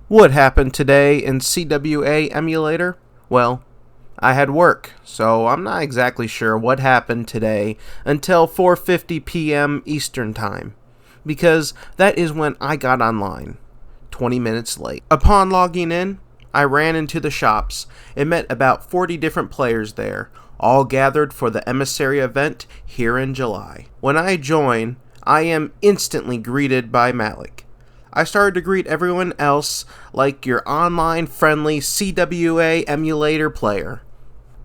What happened today in CWA emulator? Well, I had work, so I'm not exactly sure what happened today until 4:50 p.m. Eastern Time, because that is when I got online, 20 minutes late. Upon logging in, I ran into the shops and met about 40 different players there, all gathered for the Emissary event here in July. When I join, I am instantly greeted by Malik. I started to greet everyone else like your online friendly CWA emulator player.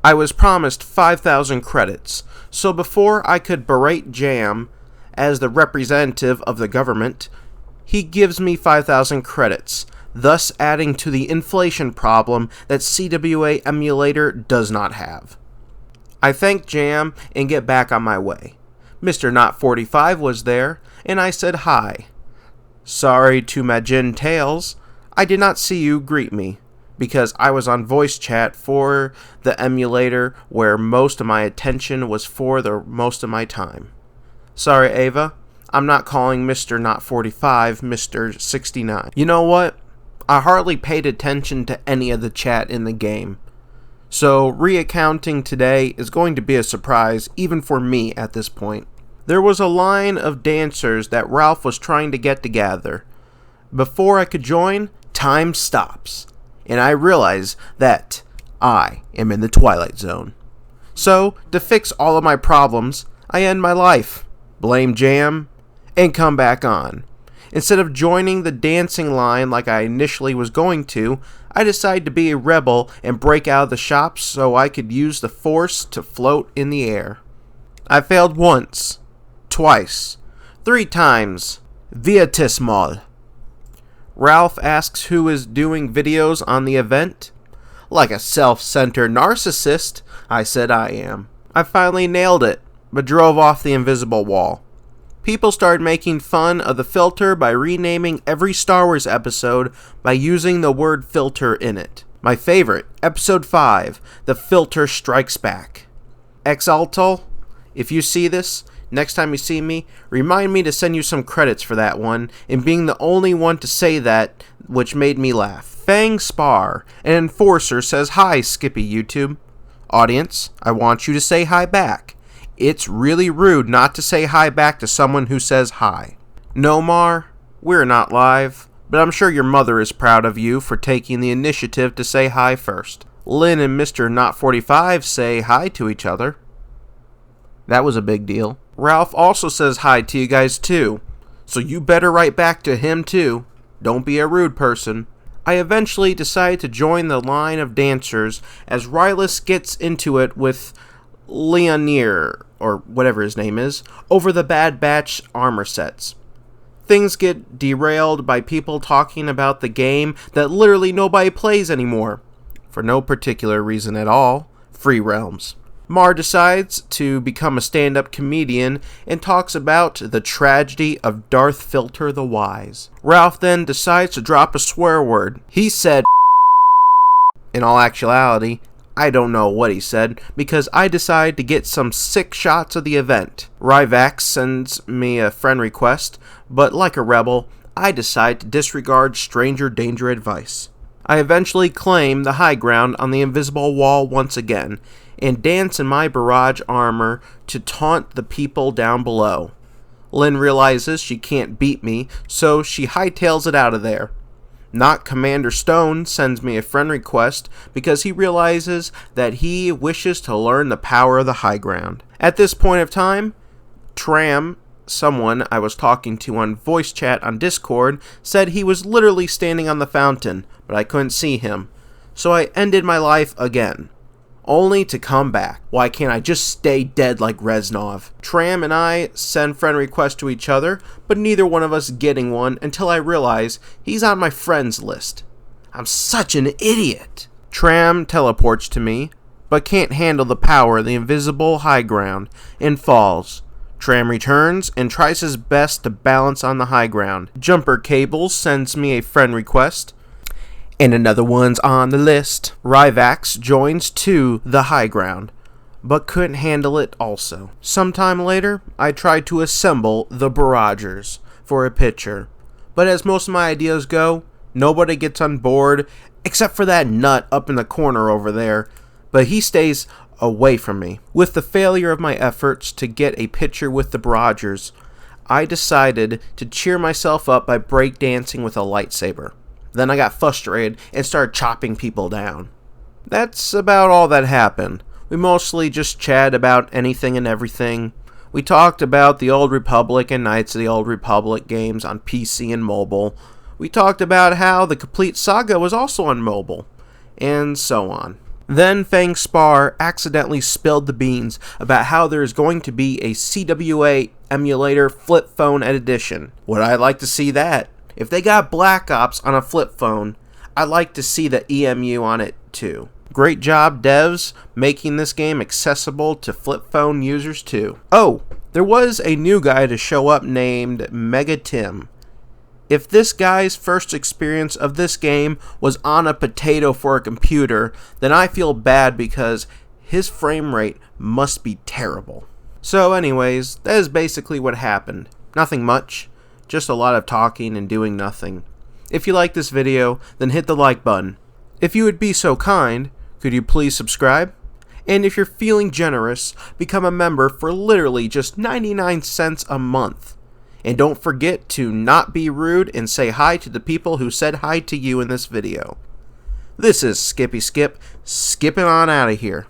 I was promised 5,000 credits, so before I could berate Jam as the representative of the government, he gives me 5,000 credits, thus adding to the inflation problem that CWA emulator does not have. I thank Jam and get back on my way. Mr. Not 45 was there, and I said hi. Sorry to Majin Tails, I did not see you greet me, because I was on voice chat for the emulator where most of my attention was for the most of my time. Sorry, Ava, I'm not calling Mr. Not 45 Mr. 69. You know what? I hardly paid attention to any of the chat in the game, so reaccounting today is going to be a surprise even for me at this point. There was a line of dancers that Ralph was trying to get together. Before I could join, time stops, and I realize that I am in the Twilight Zone. So, to fix all of my problems, I end my life, blame Jam, and come back on. Instead of joining the dancing line like I initially was going to, I decided to be a rebel and break out of the shops so I could use the force to float in the air. I failed once. Twice, 3 times, Vietismal. Ralph asks who is doing videos on the event. Like a self-centered narcissist, I said I am. I finally nailed it, but drove off the invisible wall. People started making fun of the filter by renaming every Star Wars episode by using the word filter in it. My favorite, episode 5, The Filter Strikes Back. Exaltal, if you see this, next time you see me, remind me to send you some credits for that one, and being the only one to say that, which made me laugh. Fang Spar, an enforcer, says hi, Skippi YouTube. Audience, I want you to say hi back. It's really rude not to say hi back to someone who says hi. Nomar, we're not live, but I'm sure your mother is proud of you for taking the initiative to say hi first. Lynn and Mr. Not 45 say hi to each other. That was a big deal. Ralph also says hi to you guys too, so you better write back to him too. Don't be a rude person. I eventually decided to join the line of dancers as Rulius gets into it with Leonier, or whatever his name is, over the Bad Batch armor sets. Things get derailed by people talking about the game that literally nobody plays anymore, for no particular reason at all, Free Realms. Mar decides to become a stand-up comedian and talks about the tragedy of Darth Filter the Wise. Ralph then decides to drop a swear word. He said in all actuality, I don't know what he said, because I decide to get some sick shots of the event. Ryvax sends me a friend request, but like a rebel, I decide to disregard stranger danger advice. I eventually claim the high ground on the invisible wall once again, and dance in my barrage armor to taunt the people down below. Lynn realizes she can't beat me, so she hightails it out of there. Not Commander Stone sends me a friend request because he realizes that he wishes to learn the power of the high ground. At this point of time, Tram, someone I was talking to on voice chat on Discord, said he was literally standing on the fountain, but I couldn't see him. So I ended my life again, only to come back. Why can't I just stay dead like Reznov? Tram and I send friend requests to each other, but neither one of us getting one until I realize he's on my friends list. I'm such an idiot. Tram teleports to me, but can't handle the power of the invisible high ground, and falls. Tram returns and tries his best to balance on the high ground. Jumper Cables sends me a friend request, and another one's on the list. Ryvax joins to the high ground, but couldn't handle it also. Sometime later, I tried to assemble the Barragers for a picture, but as most of my ideas go, Nobody gets on board except for that nut up in the corner over there, but he stays away from me. With the failure of my efforts to get a picture with the Rogers, I decided to cheer myself up by breakdancing with a lightsaber. Then I got frustrated and started chopping people down. That's about all that happened. We mostly just chatted about anything and everything. We talked about the Old Republic and Knights of the Old Republic games on PC and mobile. We talked about how the complete saga was also on mobile, and so on. Then Fang Spar accidentally spilled the beans about how there is going to be a CWA emulator flip phone edition. Would I like to see that? If they got Black Ops on a flip phone, I'd like to see the EMU on it too. Great job, devs, making this game accessible to flip phone users too. Oh, there was a new guy to show up named Mega Tim. If this guy's first experience of this game was on a potato for a computer, then I feel bad because his frame rate must be terrible. So anyways, that is basically what happened. Nothing much, just a lot of talking and doing nothing. If you like this video, then hit the like button. If you would be so kind, could you please subscribe? And if you're feeling generous, become a member for literally just 99 cents a month. And don't forget to not be rude and say hi to the people who said hi to you in this video. This is Skippy Skip, skipping on out of here.